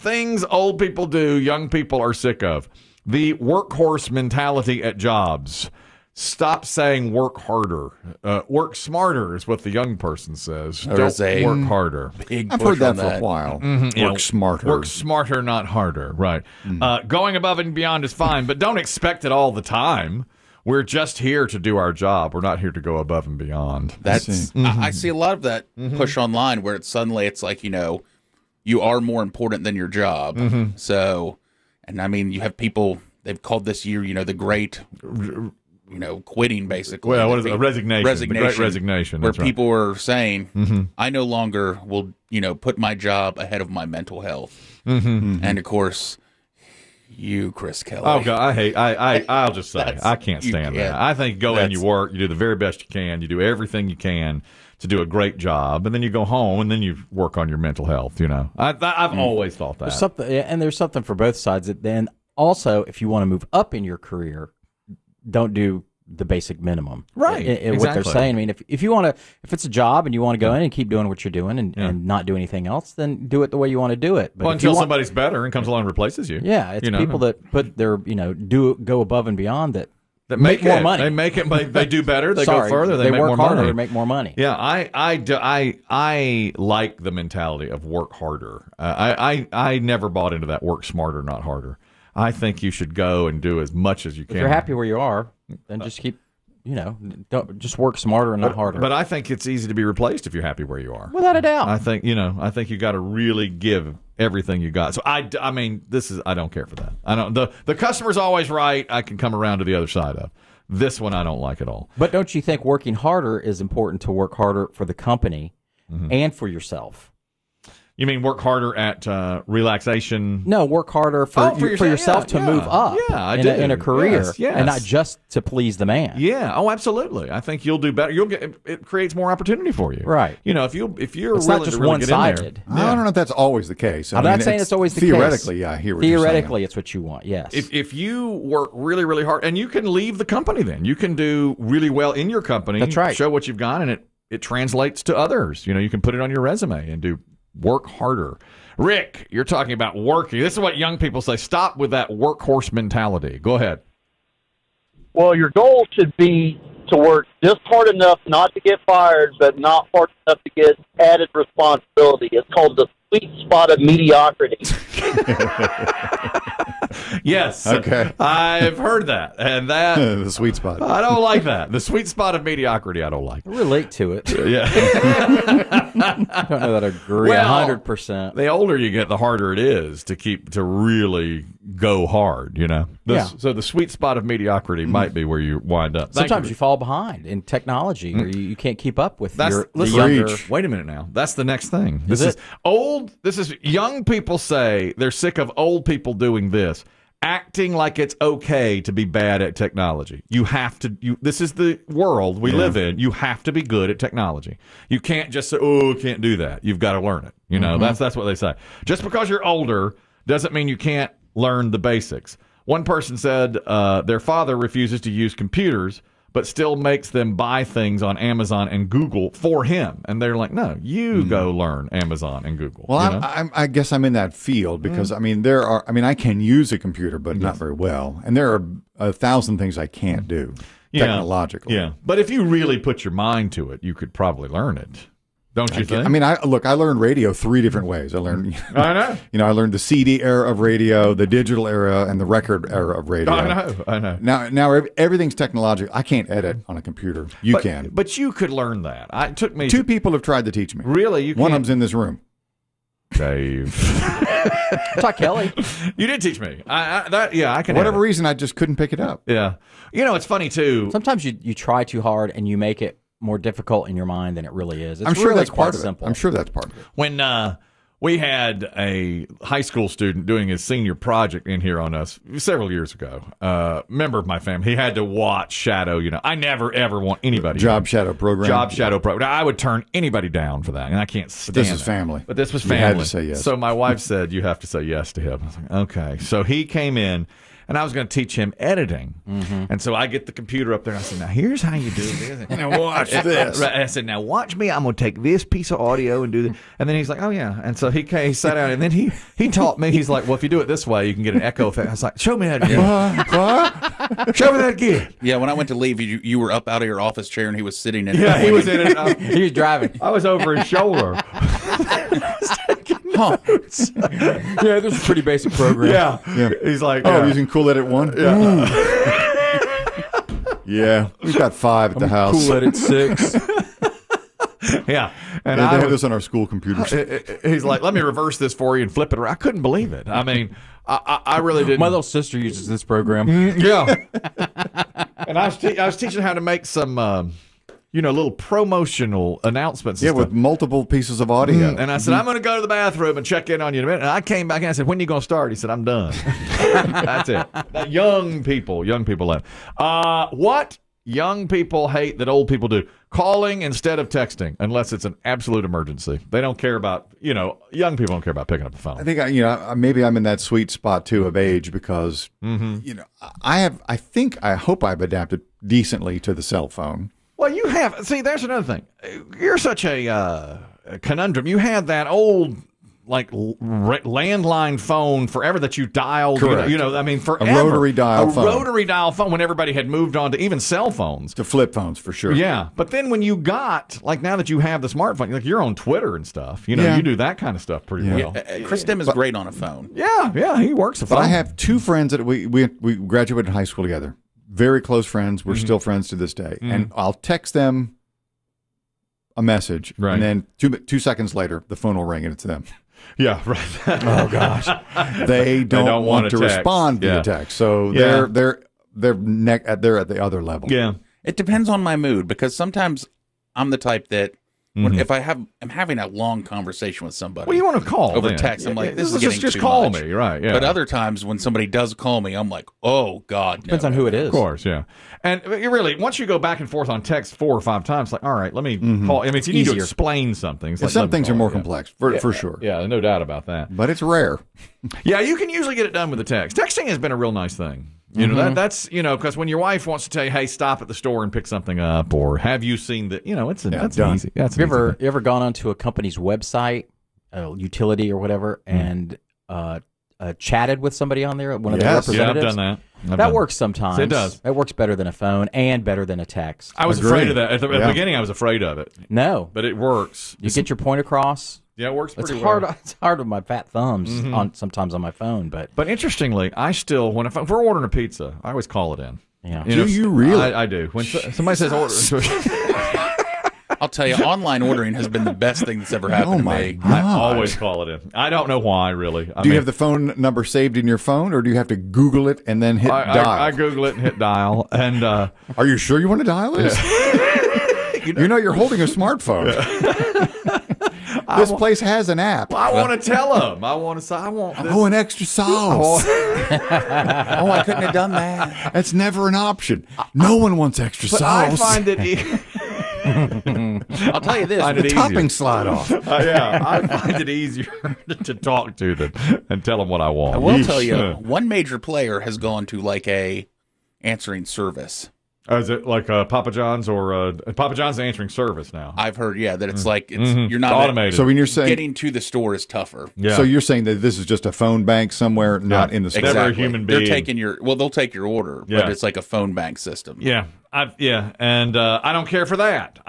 things old people do, young people are sick of. The workhorse mentality at jobs. Stop saying work harder. Work smarter is what the young person says. Don't work harder. I've heard that for a while. Work smarter. Work smarter, not harder. Right. Going above and beyond is fine, but don't expect it all the time. We're just here to do our job. We're not here to go above and beyond. I see a lot of that push online where it's like, you are more important than your job. So, and I mean, you have people, they've called this year, the great, quitting basically. Well, what is it? Resignation. The great resignation. Where people are saying, I no longer will, put my job ahead of my mental health. And of course, you, Chris Kelly. Oh God, I'll just say I can't stand that. I think go in, you work, you do the very best you can, you do everything you can to do a great job, and then you go home and then you work on your mental health. I've always thought that. There's something for both sides. Then also, if you want to move up in your career, don't do the basic minimum. Right. Exactly. What they're saying. I mean, if you want to, if it's a job and you want to go in and keep doing what you're doing and not do anything else, then do it the way you want to do it. But until somebody's better and comes along and replaces you. Yeah, it's people that put their, go above and beyond that make more money. They make it. They do better. They go further. They make work more harder. money. They make more money. Yeah, I like the mentality of work harder. I never bought into that work smarter, not harder. I think you should go and do as much as you can. If you're happy where you are, then just keep, don't just work smarter and not harder. But I think it's easy to be replaced if you're happy where you are. Without a doubt. I think you got to really give everything you got. So I don't care for that. I don't. The customer's always right. I can come around to the other side of. This one I don't like at all. But don't you think working harder is important to work harder for the company and for yourself? You mean work harder at relaxation? No, work harder for yourself to move up in a career and not just to please the man. Yeah. Oh, absolutely. I think you'll do better. It creates more opportunity for you. Right. If you're it's really not just one-sided. I don't know if that's always the case. I'm not saying it's always the case. Theoretically, I hear what you're saying. Theoretically, it's what you want. Yes. If you work really, really hard, and you can leave the company, then you can do really well in your company. That's right. Show what you've got, and it translates to others. You can put it on your resume and do work harder. Rick, you're talking about working. This is what young people say. Stop with that workhorse mentality. Go ahead. Well, your goal should be to work just hard enough not to get fired, but not hard enough to get added responsibility. It's called the sweet spot of mediocrity. Yes. Okay. I've heard that. And that the sweet spot. I don't like that. The sweet spot of mediocrity I don't like. I relate to it. Yeah. I don't know that I agree 100%. The older you get, the harder it is to really go hard, So the sweet spot of mediocrity might be where you wind up. Sometimes you fall behind in technology or you can't keep up with the younger. younger. Wait a minute now. That's the next thing. This is young people say they're sick of old people doing this. Acting like it's okay to be bad at technology. You have to. This is the world we live in. You have to be good at technology. You can't just say, "Oh, can't do that." You've got to learn it. That's what they say. Just because you're older doesn't mean you can't learn the basics. One person said their father refuses to use computers, but still makes them buy things on Amazon and Google for him. And they're like, no, you go learn Amazon and Google. Well, I guess I'm in that field because, I can use a computer, but not very well. And there are 1,000 things I can't do technologically. Yeah. But if you really put your mind to it, you could probably learn it. Don't you think? I learned radio 3 different ways. I learned, I know. I learned the CD era of radio, the digital era, and the record era of radio. I know. Now everything's technological. I can't edit on a computer. You can. But you could learn that. It took me 2 people have tried to teach me. Really? One of them's in this room. Dave. Talk Kelly. You did teach me. I can. For whatever reason, I just couldn't pick it up. Yeah. It's funny too. Sometimes you try too hard and you make it more difficult in your mind than it really is. It's I'm sure really that's part simple. of it. I'm sure that's part of it. When we had a high school student doing his senior project in here on us several years ago, member of my family, he had to watch Shadow. I never ever want anybody Shadow program. Now, I would turn anybody down for that, and I can't stand. But this is family. But this was family. You had to say yes. So my wife said you have to say yes to him. I was like, okay. So he came in. and I was going to teach him editing. And so I get the computer up there, and I said, now, here's how you do this. Now watch this. Right, I said, now watch me. I'm going to take this piece of audio and do this. And then he's like, oh, yeah. And so he sat down, and then he taught me. He's like, well, if you do it this way, you can get an echo effect. I was like, show me that again. Show me that again. Yeah, when I went to leave, you were up out of your office chair and he was sitting in it. Yeah, he was in it. He was driving. I was over his shoulder. Huh. Yeah, this is a pretty basic program. Yeah. He's like, using Cool Edit 1? Yeah, we've got 5 at the house. Cool Edit 6. yeah. And Yeah, they I have was, this on our school computers. he's like, let me reverse this for you and flip it around. I couldn't believe it. I mean, I really didn't. My little sister uses this program. Yeah. And I was teaching how to make some, little promotional announcements. Yeah, And with stuff. multiple pieces of audio. And I said, I'm going to go to the bathroom and check in on you in a minute. And I came back and I said, when are you going to start? He said, I'm done. That's it. That young people left. What young people hate that old people do? Calling instead of texting, unless it's an absolute emergency. They don't care about, young people don't care about picking up the phone. I think maybe I'm in that sweet spot too of age because I hope I've adapted decently to the cell phone. Well, you have. See, there's another thing. You're such a conundrum. You had that old, landline phone forever that you dialed. Correct. Forever. A rotary dial phone. A rotary dial phone when everybody had moved on to even cell phones. To flip phones, for sure. Yeah. But then when you got, now that you have the smartphone, you're on Twitter and stuff. You do that kind of stuff pretty well. Chris Demm is great on a phone. Yeah, he works a phone. But I have 2 friends that we graduated high school together. Very close friends. We're still friends to this day. And I'll text them a message, and then 2 seconds later, the phone will ring and it's them. Yeah, right. Oh gosh, they don't want to respond via text, so they're at the other level. Yeah, it depends on my mood because sometimes I'm the type that if I'm having a long conversation with somebody, well, you want to call over then. text. I'm like, this is getting just too call much. me, right? Yeah. But other times when somebody does call me, I'm like, oh God, Depends on who it is. Of course, yeah. And you really, once you go back and forth on text 4 or 5 times, all right, let me call. I mean, if you need to explain something. It's some things are more complex, for sure. Yeah, no doubt about that. But it's rare. Yeah, you can usually get it done with the text. Texting has been a real nice thing. That's because when your wife wants to tell you, hey, stop at the store and pick something up, or have you seen that? That's done. easy. That's Have you ever gone onto a company's website, a utility or whatever, and chatted with somebody on there, one of their representatives? Yeah, I've done that. That works sometimes. It does. It works better than a phone and better than a text. I was afraid of that. At the beginning, I was afraid of it. No. But it works. You get your point across. Yeah, it works pretty It's well. hard. It's hard with my fat thumbs sometimes on my phone, but interestingly, I still if we're ordering a pizza, I always call it in. yeah. Do you really? I do. When somebody says order, I'll tell you, online ordering has been the best thing that's ever happened to me. I always call it in. I don't know why, really. Do you have the phone number saved in your phone, or do you have to Google it and then hit dial? I Google it and hit dial. And are you sure you want to dial it? You're holding a smartphone. This place has an app. I want to tell them. I want to say, I want this. Oh, an extra sauce. Oh, I couldn't have done that. That's never an option. No one wants extra But sauce. I find it. I'll tell you this. the topping slide off. I find it easier to talk to them and tell them what I want. I will tell you, one major player has gone to a answering service. Is it like Papa John's or Papa John's answering service now? I've heard, that it's you're not automated. So when you're saying getting to the store is tougher. Yeah. So you're saying that this is just a phone bank somewhere, not in the store. Never a human being. They're taking they'll take your order, but it's like a phone bank system. Yeah, and I don't care for that.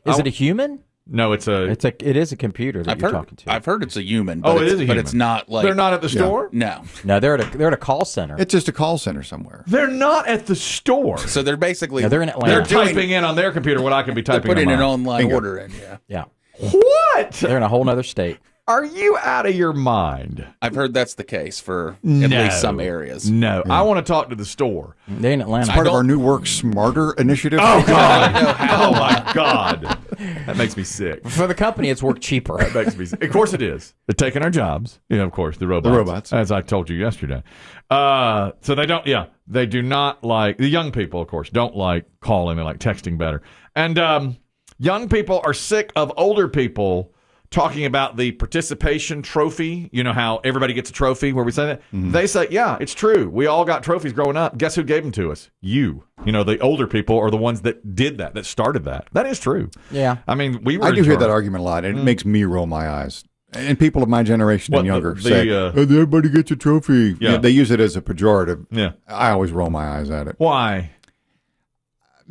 Is it a human? No, it is a computer that you're talking to. I've heard it's a human. But it is a human. But it's not like they're not at the store. No, they're at a call center. It's just a call center somewhere. They're not at the store. So they're basically they're in Atlanta. They're typing in on their computer what I could be typing. Putting on an mine. online order in. Yeah. What? They're in a whole nother state. Are you out of your mind? I've heard that's the case for at least some areas. No, I want to talk to the store. They're in Atlanta. Part of our new Work Smarter initiative. Oh God! Oh my God! That makes me sick. For the company, it's work cheaper. That makes me sick. Of course it is. They're taking our jobs. Of course, the robots. The robots. As I told you yesterday. So they don't. Yeah, they do not like the young people. Of course, don't like calling. They like texting better. And young people are sick of older people talking about the participation trophy. You know how everybody gets a trophy where we say that? Mm-hmm. They say, yeah, it's true. We all got trophies growing up. Guess who gave them to us? You. You know, the older people are the ones that did that started that. That is true. Yeah. I mean, I do hear that argument a lot, and it makes me roll my eyes. And people of my generation and younger say, everybody gets a trophy. Yeah. They use it as a pejorative. Yeah. I always roll my eyes at it. Why?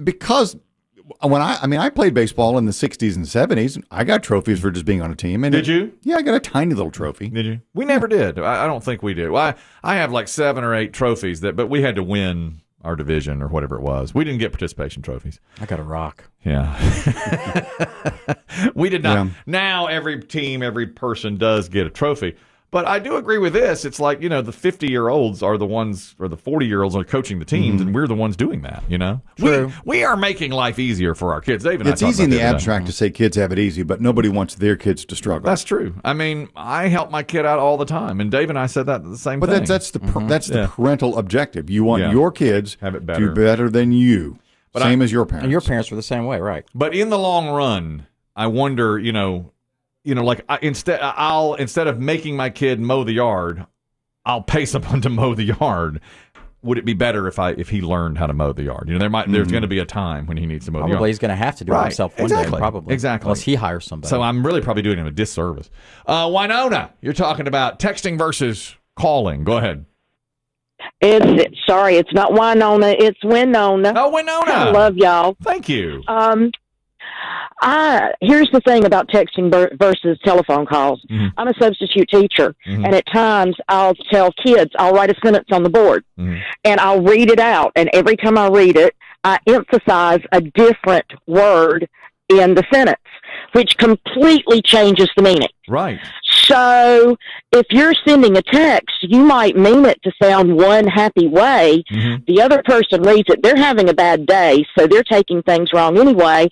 Because when I played baseball in the 60s and 70s. I got trophies for just being on a team. And did you? Yeah, I got a tiny little trophy. Did you? We never did. I don't think we did. Well, I have like 7 or 8 trophies, but we had to win our division or whatever it was. We didn't get participation trophies. I got a rock. Yeah. We did not. Yeah. Now every team, every person does get a trophy. But I do agree with this. It's like, the 50-year-olds are the ones, or the 40-year-olds are coaching the teams, and we're the ones doing that, True. We are making life easier for our kids. Dave and it's easy in the abstract to say kids have it easy, but nobody wants their kids to struggle. That's true. I mean, I help my kid out all the time, and Dave and I said that the same thing. But that's the parental objective. You want your kids have it do better than you, same as your parents. And your parents were the same way, right? But in the long run, I wonder, instead of making my kid mow the yard, I'll pay someone to mow the yard. Would it be better if he learned how to mow the yard? There's going to be a time when he needs to mow the yard. Probably he's going to have to do it himself one day, probably. Exactly. Unless he hires somebody. So I'm really probably doing him a disservice. Winona, you're talking about texting versus calling. Go ahead. It's not Winona, it's Winona. Oh, Winona. I love y'all. Thank you. Here's the thing about texting versus telephone calls. Mm-hmm. I'm a substitute teacher, and at times I'll tell kids, I'll write a sentence on the board, and I'll read it out, and every time I read it, I emphasize a different word in the sentence, which completely changes the meaning. Right. So if you're sending a text, you might mean it to sound one happy way. Mm-hmm. The other person reads it. They're having a bad day, so they're taking things wrong anyway.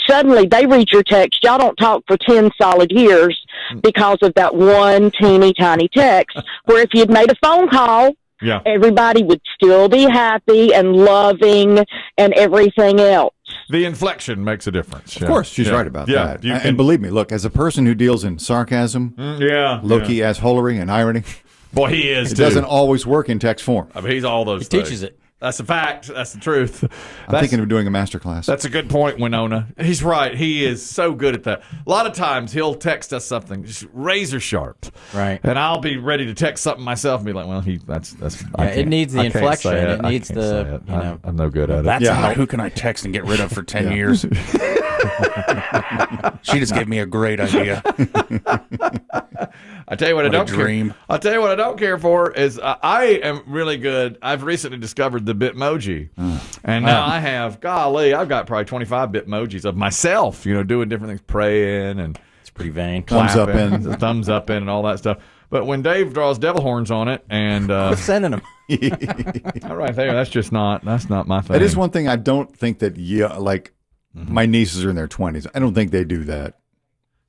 Suddenly they read your text. Y'all don't talk for 10 solid years because of that one teeny tiny text, where if you'd made a phone call, everybody would still be happy and loving and everything else. The inflection makes a difference. Of course, she's right about that. And believe me, look, as a person who deals in sarcasm, low-key assholery, and irony, boy, he is. It doesn't always work in text form. I mean, he's all those things. Teaches it. That's a fact. That's the truth. I'm thinking of doing a master class. That's a good point, Winona. He's right. He is so good at that. A lot of times he'll text us something just razor sharp, right? And I'll be ready to text something myself and be like, "Well, that's." Yeah, it needs the inflection. It needs the. I'm no good at it. That's who can I text and get rid of for 10 years? She just gave me a great idea. I tell you what, I don't care. I'll tell you what I don't care for is I am really good. I've recently discovered the Bitmoji, and now I have. Golly, I've got probably 25 Bitmojis of myself. Doing different things, praying and it's pretty vain. Thumbs up in, and all that stuff. But when Dave draws devil horns on it, and sending them, all right there, that's not my thing. It is one thing I don't think that my nieces are in their 20s. I don't think they do that.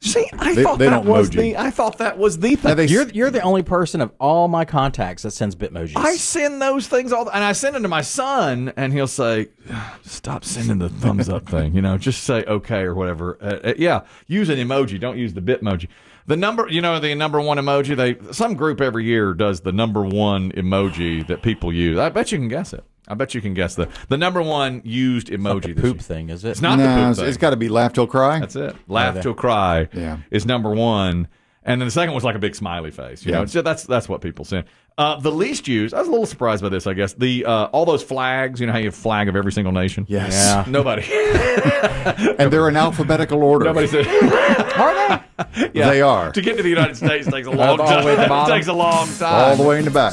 See, I thought that was the thing. You're the only person of all my contacts that sends Bitmojis. I send those things and I send them to my son, and he'll say, "Stop sending the thumbs up thing. Just say okay or whatever." Use an emoji. Don't use the Bitmoji. The number one emoji. Some group every year does the number one emoji that people use. I bet you can guess it. I bet you can guess the number one used emoji. It's not the poop thing, is it? It's not the poop thing. It's got to be laugh till cry. That's it. Laugh till cry is number one. And then the second was like a big smiley face. You know, that's what people send. The least used, I was a little surprised by this, I guess. The all those flags, how you have flag of every single nation? Yes. Yeah. Nobody. And they're in alphabetical order. Nobody said. Are they? Yeah. They are. To get to the United States takes a long time. It takes a long time. All the way in the back.